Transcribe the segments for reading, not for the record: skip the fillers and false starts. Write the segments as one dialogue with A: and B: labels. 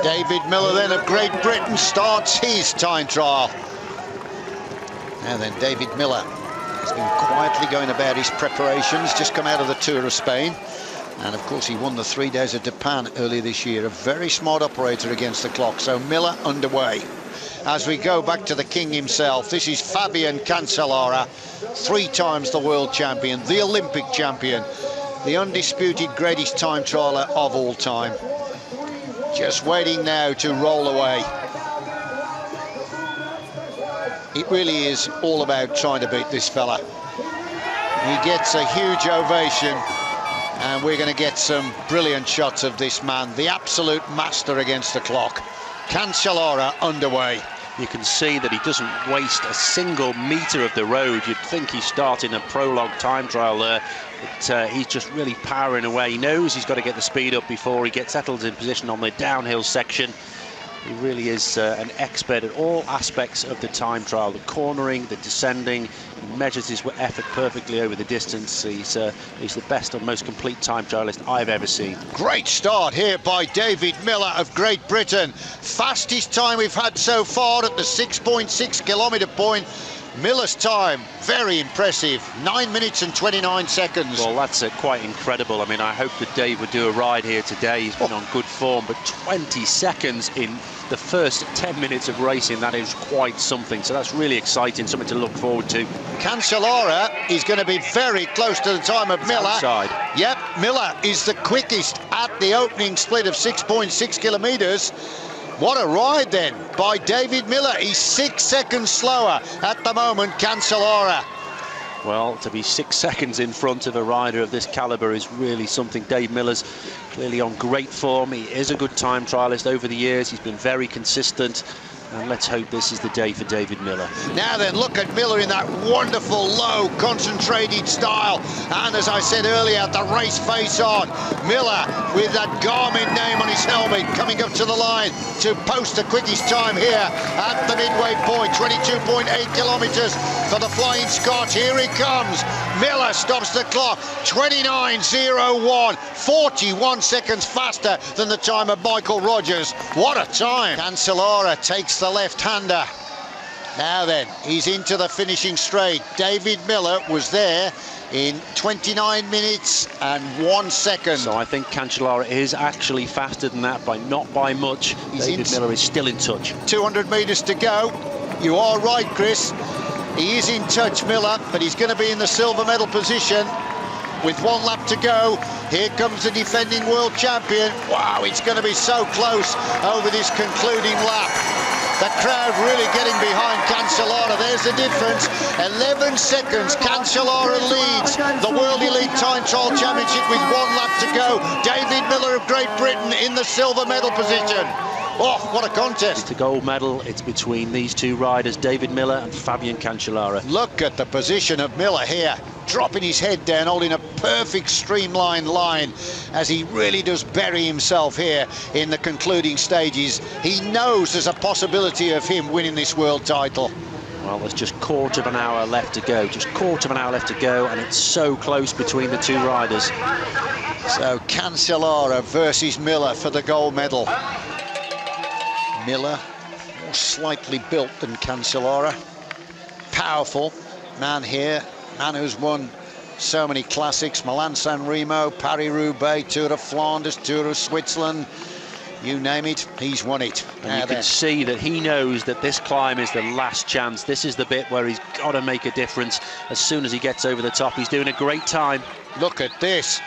A: David Miller then of Great Britain starts his time trial. And then David Miller has been quietly going about his preparations, just come out of the Tour of Spain. And of course he won the 3 days of Japan earlier this year. A very smart operator against the clock. So Miller underway. As we go back to the king himself, this is Fabian Cancellara, 3 times the world champion, the Olympic champion, the undisputed greatest time trialer of all time. Just waiting now to roll away. It really is all about trying to beat this fella. He gets a huge ovation, and we're going to get some brilliant shots of this man, the absolute master against the clock. Cancellara underway.
B: You can see that he doesn't waste a single metre of the road. You'd think he's starting a prologue time trial there, but he's just really powering away. He knows he's got to get the speed up before he gets settled in position on the downhill section. He really is an expert at all aspects of the time trial, the cornering, the descending. He measures his effort perfectly over the distance. He's the best and most complete time trialist I've ever seen.
A: Great start here by David Miller of Great Britain. Fastest time we've had so far at the 6.6 kilometre point. Miller's time, very impressive, 9 minutes and 29 seconds.
B: Well, that's quite incredible. I mean, I hope that Dave would do a ride here today. He's been on good form, but 20 seconds in the first 10 minutes of racing, that is quite something. So that's really exciting, something to look forward to.
A: Cancellara is going to be very close to the time of Miller.
B: Outside.
A: Yep, Miller is the quickest at the opening split of 6.6 kilometres. What a ride then by David Miller. He's 6 seconds slower at the moment, Cancellara.
B: Well, to be 6 seconds in front of a rider of this calibre is really something. Dave Miller's clearly on great form. He is a good time trialist over the years. He's been very consistent. And let's hope this is the day for David Miller.
A: Now then, look at Miller in that wonderful, low, concentrated style. And as I said earlier, the race face on. Miller with that Garmin name on his helmet coming up to the line to post the quickest time here at the midway point. 22.8 kilometres for the Flying Scot. Here he comes. Miller stops the clock. 29.01. 41 seconds faster than the time of Michael Rogers. What a time. Cancellara takes the left-hander. Now then, he's into the finishing straight. David Miller was there in 29 minutes and 1 second.
B: So I think Cancellara is actually faster than that, not by much. David Miller is still in touch.
A: 200 metres to go. You are right, Chris. He is in touch, Miller, but he's going to be in the silver medal position with 1 lap to go. Here comes the defending world champion. Wow, it's going to be so close over this concluding lap. The crowd really getting behind Cancellara. There's the difference. 11 seconds. Cancellara leads the World Elite Time Trial Championship with 1 lap to go. David Miller of Great Britain in the silver medal position. Oh, what a contest.
B: It's a gold medal. It's between these 2 riders, David Miller and Fabian Cancellara.
A: Look at the position of Miller here, dropping his head down, holding a perfect streamlined line as he really does bury himself here in the concluding stages. He knows there's a possibility of him winning this world title.
B: Well, there's just quarter of an hour left to go, and it's so close between the 2 riders.
A: So Cancellara versus Miller for the gold medal. Miller, more slightly built than Cancellara. Powerful man here, man who's won so many classics: Milan-San Remo, Paris-Roubaix, Tour of Flanders, Tour of Switzerland, you name it, he's won it.
B: And you can see that he knows that this climb is the last chance. This is the bit where he's got to make a difference as soon as he gets over the top. He's doing a great time.
A: Look at this.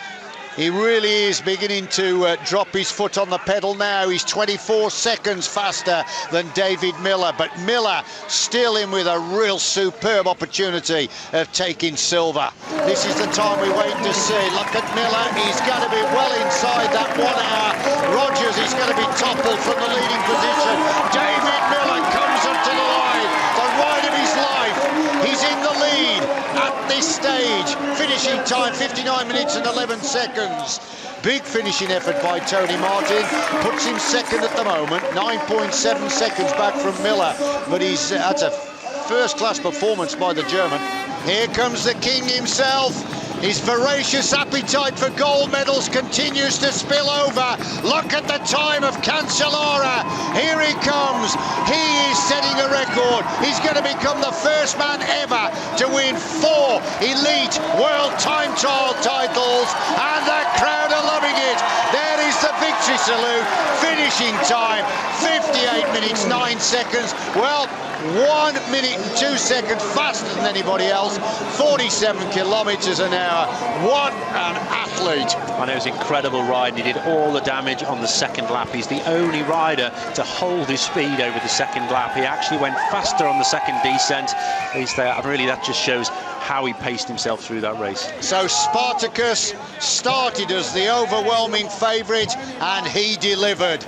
A: He really is beginning to drop his foot on the pedal now. He's 24 seconds faster than David Miller, but Miller still in with a real superb opportunity of taking silver. This is the time we wait to see. Look at Miller, he's going to be well inside that 1 hour. Rogers is going to be toppled from the leading position. David Miller comes up to the line, the ride of his life. He's in the lead at this stage. Finishing time 59 minutes and 11 seconds. Big finishing effort by Tony Martin. Puts him second at the moment. 9.7 seconds back from Miller. But that's a first-class performance by the German. Here comes the king himself. His voracious appetite for gold medals continues to spill over. Look at the time of Cancellara. Here he comes. He is setting a record. He's going to become the first man ever to win 4 elite world time trial titles, and the crowd are loving it. There is the victory salute. Finishing time 58 minutes 9 seconds. Well, 1 minute and 2 seconds faster than anybody else. 47 kilometres an hour. What an athlete.
B: I know, it's incredible riding. He did all the damage on the second lap. He's the only rider to hold his speed over the second lap. He actually went faster on the second descent. He's there. Really, that just shows how he paced himself through that race.
A: So Spartacus started as the overwhelming favourite, and he delivered.